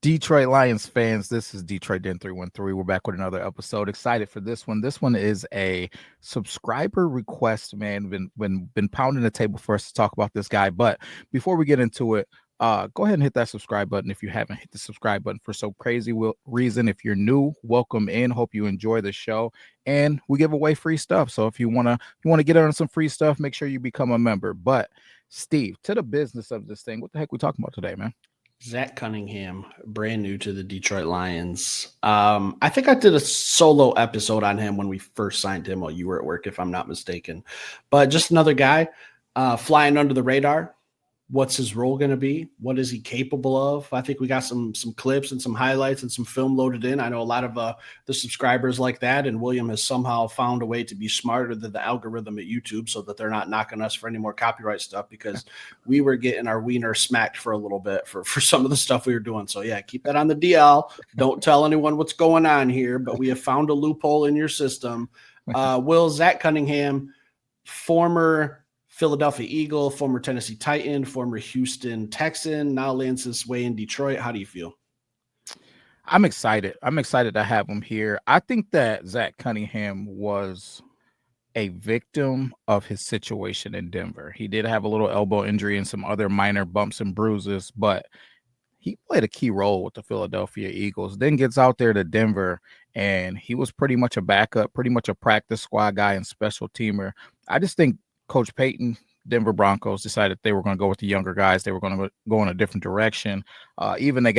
Detroit Lions fans, this is Detroit Den 313. We're back with another episode. Excited for this one. This one is a subscriber request, man. Been pounding the table for us to talk about this guy. But before we get into it, go ahead and hit that subscribe button if you haven't hit the subscribe button for so crazy reason. If you're new, welcome in. Hope you enjoy the show. And we give away free stuff. So if you wanna get on some free stuff, make sure you become a member. But Steve, to the business of this thing, what the heck we talking about today, man? Zack Cunningham, brand new to the Detroit Lions. I think I did a solo episode on him when we first signed him while you were at work, if I'm not mistaken. But just another guy flying under the radar. What's his role going to be? What is he capable of? I think we got some clips and some highlights and some film loaded in. I know a lot of the subscribers like that, and William has somehow found a way to be smarter than the algorithm at YouTube so that they're not knocking us for any more copyright stuff, because we were getting our wiener smacked for a little bit for some of the stuff we were doing. So, yeah, keep that on the DL. Don't tell anyone what's going on here, but we have found a loophole in your system. Zack Cunningham, former Philadelphia Eagle, former Tennessee Titan, former Houston Texan, now lands his way in Detroit. How do you feel? I'm excited. I'm excited to have him here. I think that Zack Cunningham was a victim of his situation in Denver. He did have a little elbow injury and some other minor bumps and bruises, but he played a key role with the Philadelphia Eagles. Then gets out there to Denver, and he was pretty much a backup, pretty much a practice squad guy and special teamer. I just think Coach Payton, Denver Broncos, decided they were going to go with the younger guys. They were going to go in a different direction. Even they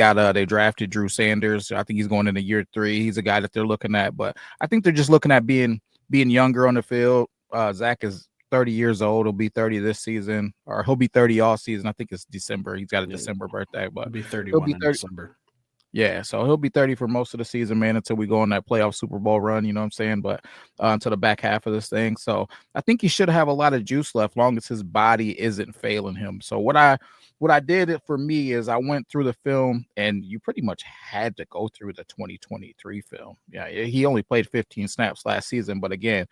drafted Drew Sanders. I think he's going into year 3. He's a guy that they're looking at, but I think they're just looking at being younger on the field. Zach is 30 years old. He'll be 30 this season, or he'll be 30 all season. I think it's December. He's got a December birthday, but he'll be 31 in December. Yeah, so he'll be 30 for most of the season, man, until we go on that playoff Super Bowl run, you know what I'm saying? But until the back half of this thing. So I think he should have a lot of juice left, long as his body isn't failing him. So what I did for me is I went through the film, and you pretty much had to go through the 2023 film. Yeah, he only played 15 snaps last season, but again,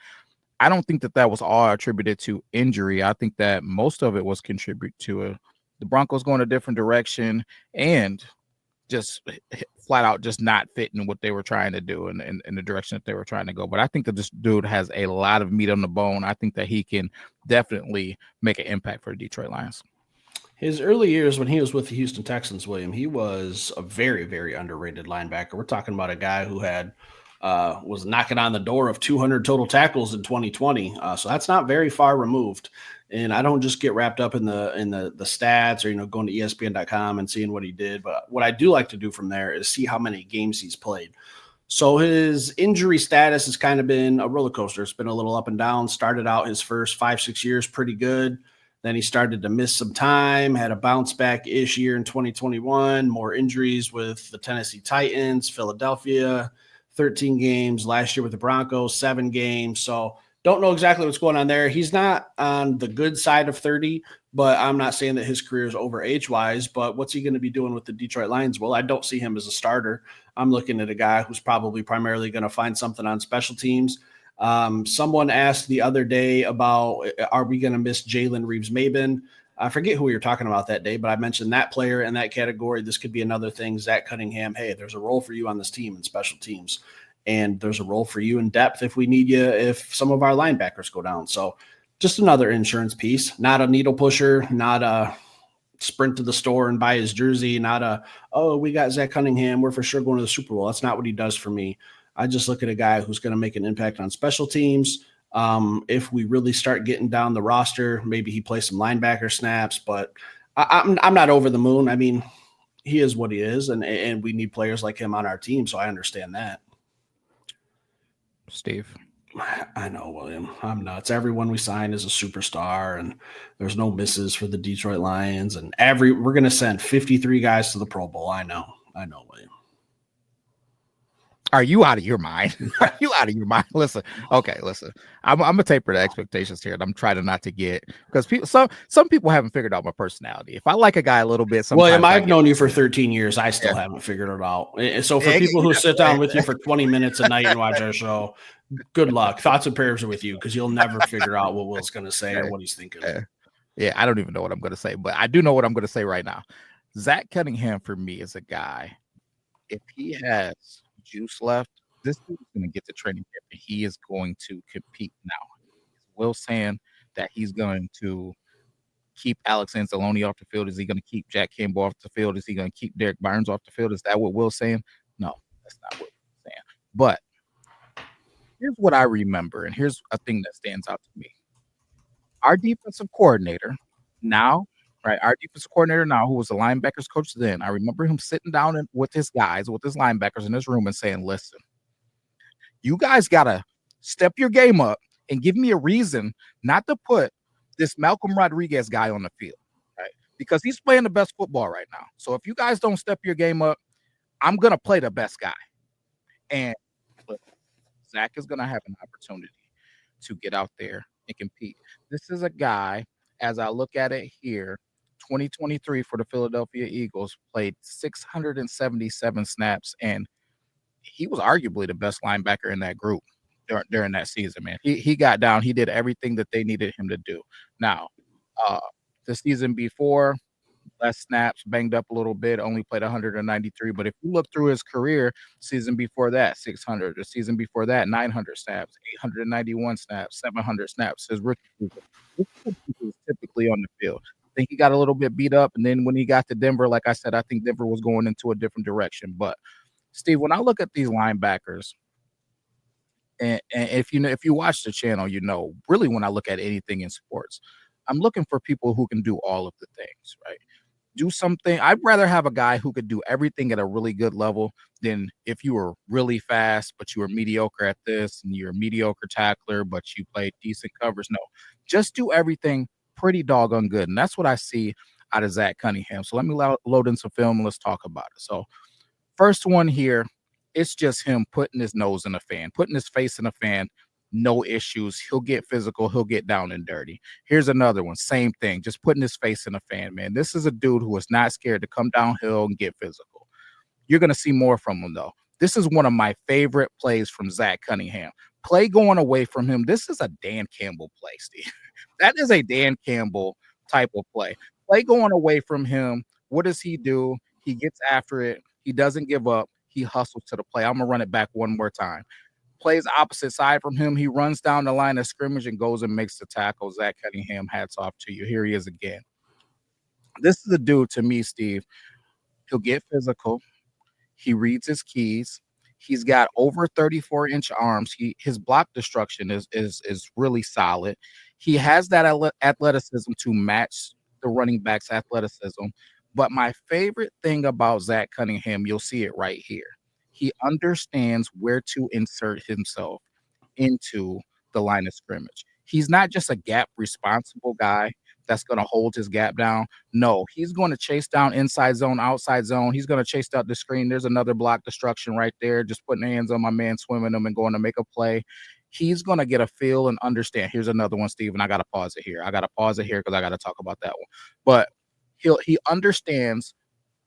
I don't think that was all attributed to injury. I think that most of it was contributed to the Broncos going a different direction and just flat out just not fitting what they were trying to do in the direction that they were trying to go. But I think that this dude has a lot of meat on the bone. I think that he can definitely make an impact for the Detroit Lions. His early years when he was with the Houston Texans, William, he was a very, very underrated linebacker. We're talking about a guy who had was knocking on the door of 200 total tackles in 2020. So that's not very far removed. And I don't just get wrapped up in the stats or, going to ESPN.com and seeing what he did. But what I do like to do from there is see how many games he's played. So his injury status has kind of been a roller coaster. It's been a little up and down. Started out his first 5-6 years pretty good. Then he started to miss some time, had a bounce back-ish year in 2021, more injuries with the Tennessee Titans, Philadelphia, 13 games. Last year with the Broncos, 7 games. So don't know exactly what's going on there. He's not on the good side of 30, but I'm not saying that his career is over age-wise. But what's he going to be doing with the Detroit Lions? Well, I don't see him as a starter. I'm looking at a guy who's probably primarily going to find something on special teams. Someone asked the other day about, are we going to miss Jalen Reeves-Maybin? I forget who we were talking about that day, but I mentioned that player in that category. This could be another thing. Zack Cunningham, hey, there's a role for you on this team in special teams. And there's a role for you in depth if we need you, if some of our linebackers go down. So just another insurance piece, not a needle pusher, not a sprint to the store and buy his jersey, not a, oh, we got Zack Cunningham, we're for sure going to the Super Bowl. That's not what he does for me. I just look at a guy who's going to make an impact on special teams. If we really start getting down the roster, maybe he plays some linebacker snaps, but I'm not over the moon. I mean, he is what he is, and we need players like him on our team, so I understand that. Steve. I know, William. I'm nuts. Everyone we sign is a superstar, and there's no misses for the Detroit Lions. And we're going to send 53 guys to the Pro Bowl. I know, William. Are you out of your mind? Are you out of your mind? Listen. I'm gonna taper the expectations here, and I'm trying not to get, because some people haven't figured out my personality. If I like a guy a little bit, William, I've known you for 13 years. I still haven't figured it out. So for people who sit down with you for 20 minutes a night and watch our show, good luck. Thoughts and prayers are with you, because you'll never figure out what Will's going to say or what he's thinking. Yeah, I don't even know what I'm going to say, but I do know what I'm going to say right now. Zack Cunningham for me is a guy If he has juice left, this dude is gonna get to training camp and he is going to compete now. Is Will saying that he's going to keep Alex Anzalone off the field? Is he gonna keep Jack Campbell off the field? Is he gonna keep Derek Barnes off the field? Is that what Will's saying? No, that's not what Will's saying. But here's what I remember, and here's a thing that stands out to me. Our defensive coordinator now, right? Our defensive coordinator now, who was the linebackers coach then, I remember him sitting down with his guys, with his linebackers in his room and saying, listen, you guys got to step your game up and give me a reason not to put this Malcolm Rodriguez guy on the field, right? Because he's playing the best football right now. So if you guys don't step your game up, I'm going to play the best guy. And look, Zach is going to have an opportunity to get out there and compete. This is a guy, as I look at it here, 2023 for the Philadelphia Eagles, played 677 snaps, and he was arguably the best linebacker in that group during that season, man. He got down, he did everything that they needed him to do. Now, uh, the season before, less snaps, banged up a little bit, only played 193. But if you look through his career, season before that, 600, the season before that, 900 snaps, 891 snaps, 700 snaps. His rookie season. This is he was typically on the field. I think he got a little bit beat up, and then when he got to Denver, like I said, I think Denver was going into a different direction. But Steve, when I look at these linebackers, and if you know, if you watch the channel, you know, really when I look at anything in sports, I'm looking for people who can do all of the things, right? Do something. I'd rather have a guy who could do everything at a really good level than if you were really fast, but you were mediocre at this and you're a mediocre tackler, but you played decent covers. No, just do everything pretty doggone good. And that's what I see out of Zack Cunningham. So let me load in some film and let's talk about it. So first one here, it's just him putting his nose in a fan, putting his face in a fan, no issues. He'll get physical, he'll get down and dirty. Here's another one, same thing, just putting his face in a fan, man. This is a dude who is not scared to come downhill and get physical. You're going to see more from him, though. This is one of my favorite plays from Zack Cunningham. Play going away from him. This is a Dan Campbell play, Steve. That is a Dan Campbell type of play. Play going away from him. What does he do? He gets after it. He doesn't give up. He hustles to the play. I'm going to run it back one more time. Plays opposite side from him. He runs down the line of scrimmage and goes and makes the tackle. Zack Cunningham, hats off to you. Here he is again. This is a dude to me, Steve. He'll get physical. He reads his keys. He's got over 34-inch arms. His block destruction is really solid. He has that athleticism to match the running back's athleticism. But my favorite thing about Zack Cunningham, you'll see it right here. He understands where to insert himself into the line of scrimmage. He's not just a gap responsible guy that's going to hold his gap down. No, he's going to chase down inside zone, outside zone. He's going to chase out the screen. There's another block destruction right there. Just putting hands on my man, swimming him and going to make a play. He's going to get a feel and understand. Here's another one, Steve, and I got to pause it here. I got to pause it here because I got to talk about that one. But he understands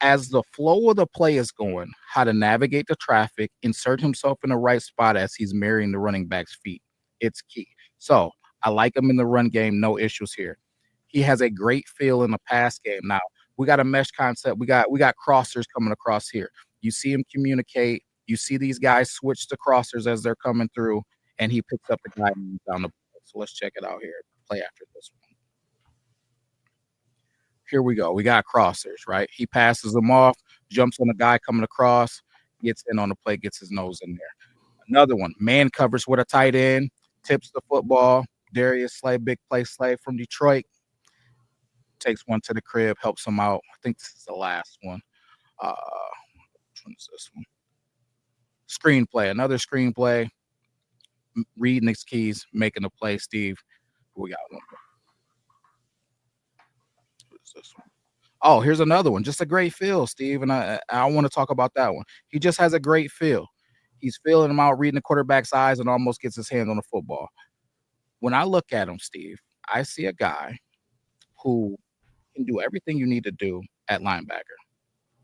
as the flow of the play is going, how to navigate the traffic, insert himself in the right spot as he's marrying the running back's feet. It's key. So I like him in the run game, no issues here. He has a great feel in the pass game. Now we got a mesh concept. We got crossers coming across here. You see him communicate. You see these guys switch to crossers as they're coming through, and he picks up the guy down the. So let's check it out here. Play after this one. Here we go. We got crossers, right? He passes them off, jumps on the guy coming across, gets in on the play, gets his nose in there. Another one, man covers with a tight end, tips the football. Darius Slay, big play Slay from Detroit, takes one to the crib, helps him out. I think this is the last one. Which one is this one? Screenplay, another screenplay, reading his keys, making a play. Steve, we got one more. What is this one? Oh, here's another one. Just a great feel, Steve. And I want to talk about that one. He just has a great feel. He's feeling him out, reading the quarterback's eyes, and almost gets his hand on the football. When I look at him, Steve, I see a guy who can do everything you need to do at linebacker.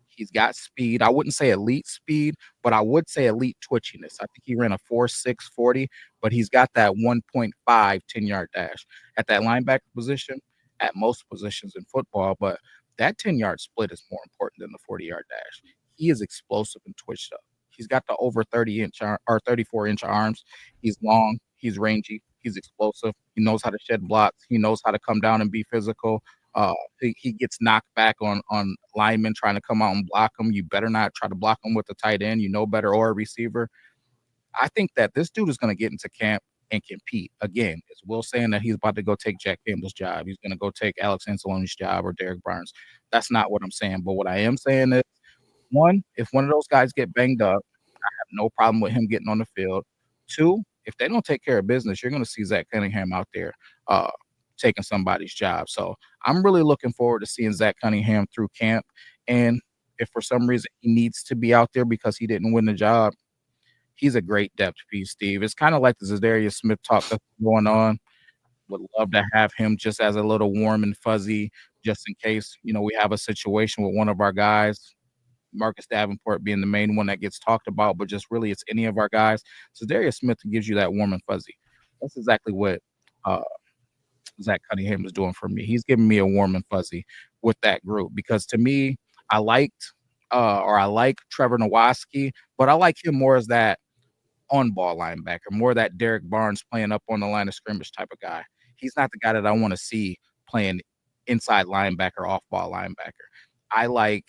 He's got speed. I wouldn't say elite speed, but I would say elite twitchiness. I think he ran a 4.6 40, but he's got that 1.5 10-yard dash at that linebacker position, at most positions in football. But that 10-yard split is more important than the 40-yard dash. he is explosive and twitched up. He's got the over 30-inch or 34-inch arms. He's long, he's rangy, he's explosive. He knows how to shed blocks. He knows how to come down and be physical. He gets knocked back on linemen trying to come out and block him. You better not try to block him with a tight end, you know better, or a receiver. I think that this dude is going to get into camp and compete. Again, is Will saying that he's about to go take Jack Campbell's job? He's going to go take Alex Anzalone's job or Derek Barnes. That's not what I'm saying. But what I am saying is, one, if one of those guys get banged up, have no problem with him getting on the field. Two, if they don't take care of business, you're going to see Zack Cunningham out there uh, taking somebody's job. So I'm really looking forward to seeing Zack Cunningham through camp. And if for some reason he needs to be out there because he didn't win the job, he's a great depth piece, Steve. It's kind of like the Zadarius Smith talk that's going on. Would love to have him just as a little warm and fuzzy, just in case, we have a situation with one of our guys, Marcus Davenport being the main one that gets talked about, but just really it's any of our guys. So Darius Smith gives you that warm and fuzzy. That's exactly what uh, Zach Cunningham is doing for me. He's giving me a warm and fuzzy with that group because to me, I liked or I like Trevor Nowaski, but I like him more as that on ball linebacker, more that Derek Barnes playing up on the line of scrimmage type of guy. He's not the guy that I want to see playing inside linebacker, off ball linebacker. I like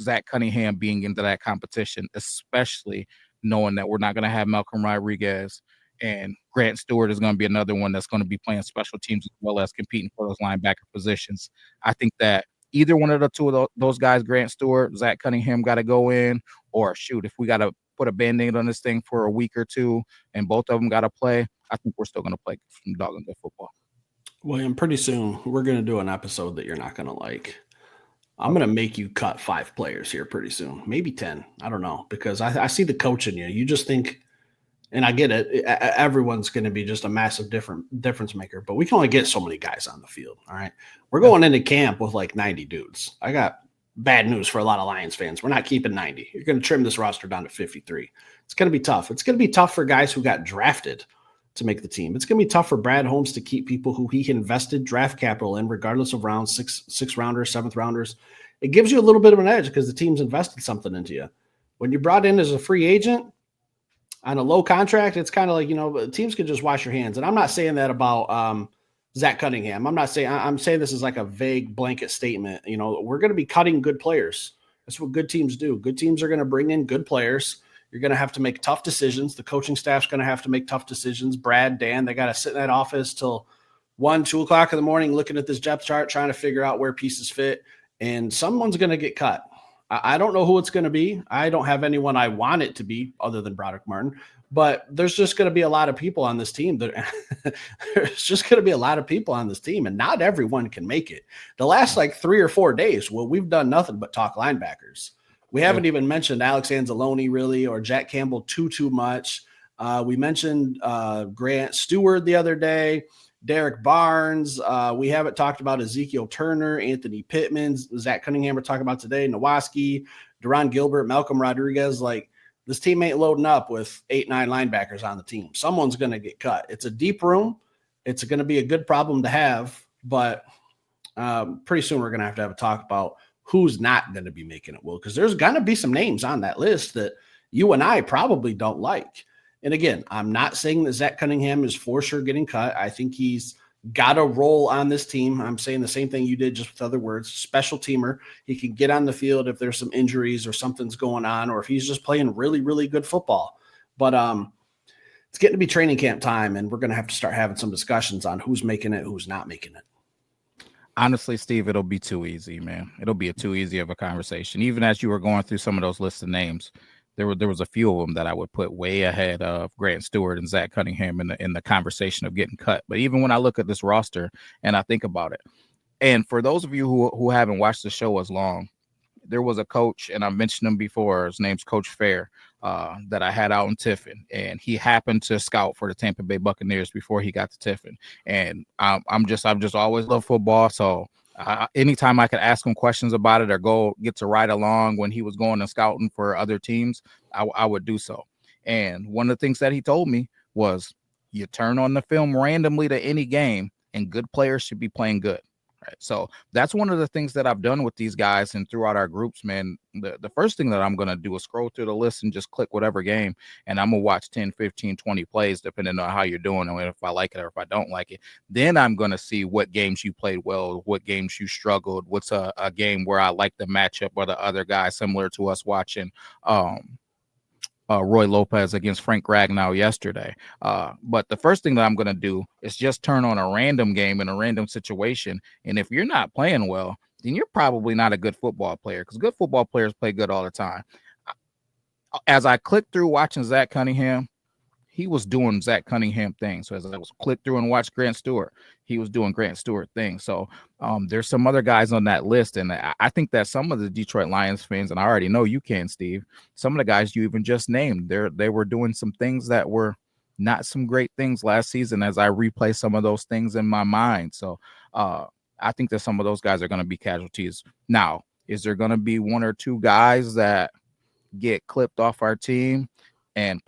Zach Cunningham being into that competition, especially knowing that we're not going to have Malcolm Rodriguez and Grant Stewart is going to be another one that's going to be playing special teams as well as competing for those linebacker positions. I think that either one of the two of those guys, Grant Stewart, Zach Cunningham, got to go in, or shoot, if we got to put a band-aid on this thing for a week or two and both of them got to play, I think we're still going to play some doggone good football. William, pretty soon we're going to do an episode that you're not going to like. I'm Okay. going to make you cut 5 players here pretty soon, maybe 10. I don't know, because I see the coach in you. You just think, and I get it, everyone's going to be just a massive difference maker, but we can only get so many guys on the field. All right. We're Yeah. going into camp with like 90 dudes. I got bad news for a lot of Lions fans. We're not keeping 90. You're going to trim this roster down to 53. It's going to be tough. It's going to be tough for guys who got drafted to make the team. It's going to be tough for Brad Holmes to keep people who he invested draft capital in, regardless of rounds, six rounders, seventh rounders. It gives you a little bit of an edge because the team's invested something into you. When you're brought in as a free agent on a low contract, it's kind of like, teams can just wash your hands. And I'm not saying that about Zack Cunningham. I'm saying this is like a vague blanket statement. We're going to be cutting good players. That's what good teams do. Good teams are going to bring in good players. You're going to have to make tough decisions. The coaching staff's going to have to make tough decisions. Brad, Dan, they got to sit in that office till 1, 2 o'clock in the morning, looking at this depth chart, trying to figure out where pieces fit. And someone's going to get cut. I don't know who it's going to be. I don't have anyone I want it to be other than Broderick Martin, but there's just going to be a lot of people on this team there's just going to be a lot of people on this team, and not everyone can make it. The last like 3 or 4 days, well, we've done nothing but talk linebackers. We haven't even mentioned Alex Anzalone really, or Jack Campbell too much. We mentioned Grant Stewart the other day, Derek Barnes. We haven't talked about Ezekiel Turner, Anthony Pittman, Zach Cunningham we're talking about today, Nowaski, Deron Gilbert, Malcolm Rodriguez. Like, this team ain't loading up with 8, 9 linebackers on the team. Someone's going to get cut. It's a deep room. It's going to be a good problem to have, but pretty soon we're going to have a talk about who's not going to be making it, Will, because there's going to be some names on that list that you and I probably don't like. And again, I'm not saying that Zach Cunningham is for sure getting cut. I think he's got a role on this team. I'm saying the same thing you did, just with other words. Special teamer. He can get on the field if there's some injuries or something's going on, or if he's just playing really, really good football. But it's getting to be training camp time, and we're going to have to start having some discussions on who's making it, who's not making it. Honestly, Steve, it'll be too easy, man. It'll be too easy of a conversation. Even as you were going through some of those lists of names, there was a few of them that I would put way ahead of Grant Stewart and Zach Cunningham in the conversation of getting cut. But even when I look at this roster and I think about it, and for those of you who haven't watched the show as long, there was a coach, and I mentioned him before. His name's Coach Fair, that I had out in Tiffin, and he happened to scout for the Tampa Bay Buccaneers before he got to Tiffin. And I'm just always loved football, so anytime I could ask him questions about it or go get to ride along when he was going and scouting for other teams, I would do so. And one of the things that he told me was, you turn on the film randomly to any game, and good players should be playing good. Right. So that's one of the things that I've done with these guys and throughout our groups, man. The first thing that I'm going to do is scroll through the list and just click whatever game. And I'm going to watch 10, 15, 20 plays, depending on how you're doing and if I like it or if I don't like it. Then I'm going to see what games you played well, what games you struggled, what's a game where I like the matchup or the other guy, similar to us watching Roy Lopez against Frank Ragnow yesterday. But the first thing that I'm going to do is just turn on a random game in a random situation. And if you're not playing well, then you're probably not a good football player, because good football players play good all the time. As I clicked through watching Zack Cunningham, he was doing Zack Cunningham things. So as I was click through and watch Grant Stewart, he was doing Grant Stewart things. So there's some other guys on that list, and I think that some of the Detroit Lions fans, and I already know you can, Steve, some of the guys you even just named, they were doing some things that were not some great things last season. As I replay some of those things in my mind, so I think that some of those guys are going to be casualties. Now, is there going to be one or two guys that get clipped off our team, and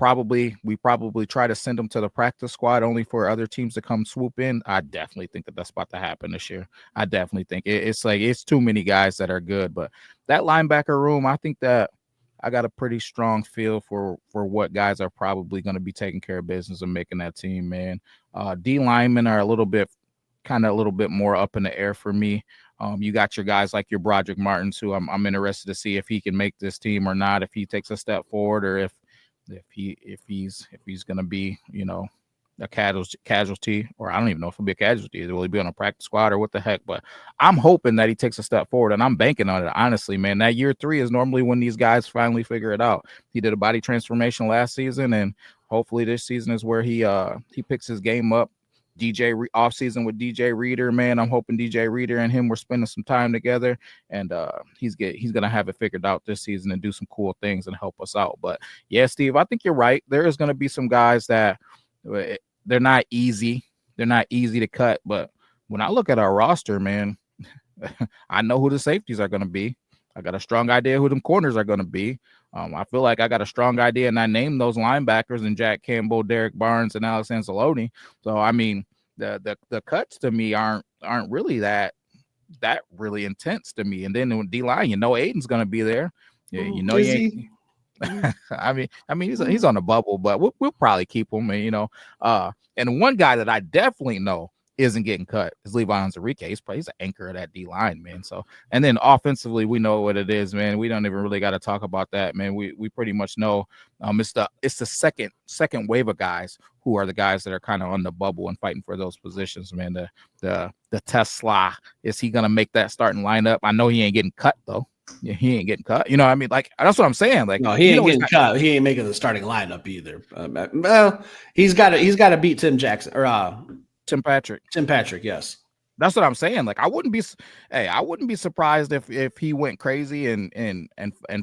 we probably try to send them to the practice squad only for other teams to come swoop in? I definitely think that that's about to happen this year. I definitely think it's like it's too many guys that are good. But that linebacker room, I think that I got a pretty strong feel for what guys are probably going to be taking care of business and making that team, man. D linemen are a little bit more up in the air for me. You got your guys like your Broderick Martins, who I'm interested to see if he can make this team or not, if he takes a step forward, or if he's gonna be, a casualty, or I don't even know if he'll be a casualty. Will he be on a practice squad or what the heck? But I'm hoping that he takes a step forward, and I'm banking on it. Honestly, man, that year 3 is normally when these guys finally figure it out. He did a body transformation last season, and hopefully this season is where he picks his game up. Off season with DJ Reader, man. I'm hoping DJ Reader and him were spending some time together, and he's gonna have it figured out this season and do some cool things and help us out. But yeah, Steve, I think you're right. There is gonna be some guys that they're not easy. They're not easy to cut. But when I look at our roster, man, I know who the safeties are gonna be. I got a strong idea who them corners are gonna be. I feel like I got a strong idea, and I named those linebackers and Jack Campbell, Derek Barnes, and Alex Anzalone. So I mean, the cuts to me aren't really that really intense to me. And then with D line, Aiden's gonna be there. Yeah, you Is ain't. he? I mean, he's on the bubble, but we'll probably keep him. And one guy that I definitely know isn't getting cut is Levi Onwuzurike. He's an anchor of that D line, man. So, and then offensively, we know what it is, man. We don't even really got to talk about that, man. We pretty much know it's the second wave of guys who are the guys that are kind of on the bubble and fighting for those positions, man. The Tesla, is he gonna make that starting lineup? I know he ain't getting cut though. Yeah, he ain't getting cut. I mean, like, that's what I'm saying. Like, No, he ain't getting cut. He ain't making the starting lineup either. Well, he's got to beat Tim Jackson or Tim Patrick. Tim Patrick, yes. That's what I'm saying. Like, I wouldn't be surprised if he went crazy and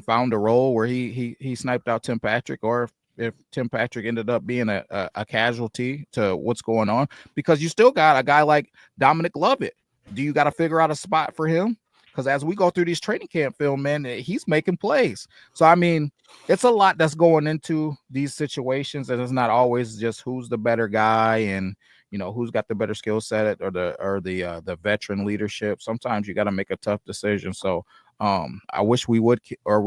found a role where he sniped out Tim Patrick, or if Tim Patrick ended up being a casualty to what's going on, because you still got a guy like Dominic Lovett. Do you got to figure out a spot for him? Because as we go through these training camp film, man, he's making plays. So, I mean, it's a lot that's going into these situations, and it's not always just who's the better guy and who's got the better skill set or the veteran leadership. Sometimes you got to make a tough decision. So I wish we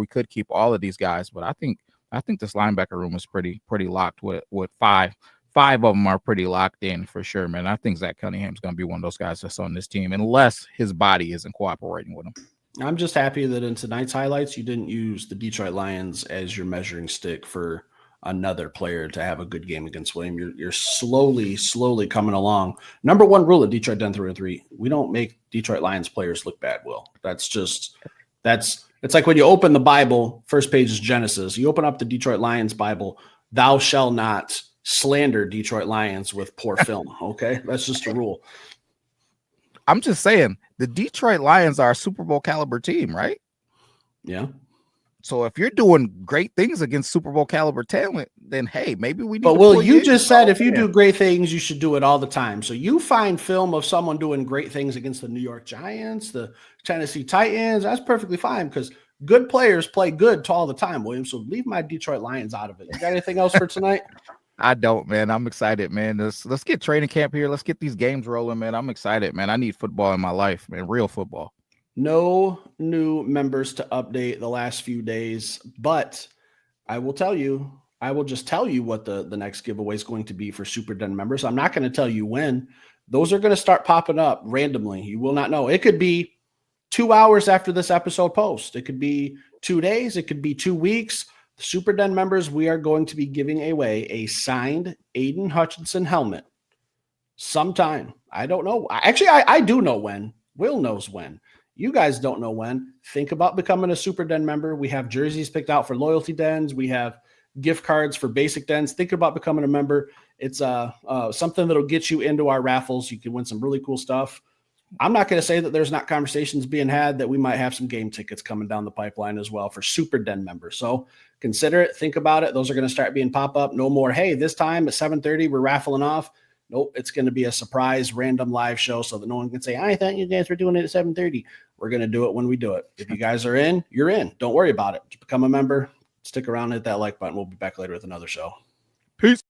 could keep all of these guys, but I think this linebacker room is pretty locked with five. Five of them are pretty locked in for sure, man. I think Zack Cunningham's going to be one of those guys that's on this team, unless his body isn't cooperating with him. I'm just happy that in tonight's highlights, you didn't use the Detroit Lions as your measuring stick for another player to have a good game against William. You're slowly coming along. Number one rule at Detroit Den 3-3: we don't make Detroit Lions players look bad, Will. It's like when you open the Bible, first page is Genesis. You open up the Detroit Lions Bible, thou shall not slander Detroit Lions with poor film. Okay, that's just a rule. I'm just saying the Detroit Lions are a Super Bowl caliber team, right? Yeah. So if you're doing great things against Super Bowl caliber talent, then hey, maybe we need. But Will, you just said if you do great things, you should do it all the time. So you find film of someone doing great things against the New York Giants, the Tennessee Titans. That's perfectly fine, because good players play good all the time, William. So leave my Detroit Lions out of it. You got anything else for tonight? I don't, man. I'm excited, man. Let's get training camp here. Let's get these games rolling, man. I'm excited, man. I need football in my life, man. Real football. No new members to update the last few days, but I will tell you, I will just tell you what the next giveaway is going to be for Super Den members. I'm not going to tell you when. Those are going to start popping up randomly. You will not know. It could be 2 hours after this episode post. It could be 2 days. It could be 2 weeks. The Super Den members, we are going to be giving away a signed Aiden Hutchinson helmet sometime. I don't know. Actually, I do know when. Will knows when. You guys don't know when. Think about becoming a Super Den member. We have jerseys picked out for loyalty dens. We have gift cards for basic dens. Think about becoming a member. It's something that'll get you into our raffles. You can win some really cool stuff. I'm not going to say that there's not conversations being had that we might have some game tickets coming down the pipeline as well for Super Den members. So consider it. Think about it. Those are going to start being pop up. No more, hey, this time at 7:30, we're raffling off. Nope, it's going to be a surprise random live show so that no one can say, I thought you guys were doing it at 7:30. We're going to do it when we do it. If you guys are in, you're in. Don't worry about it. Just become a member. Stick around, hit that like button. We'll be back later with another show. Peace.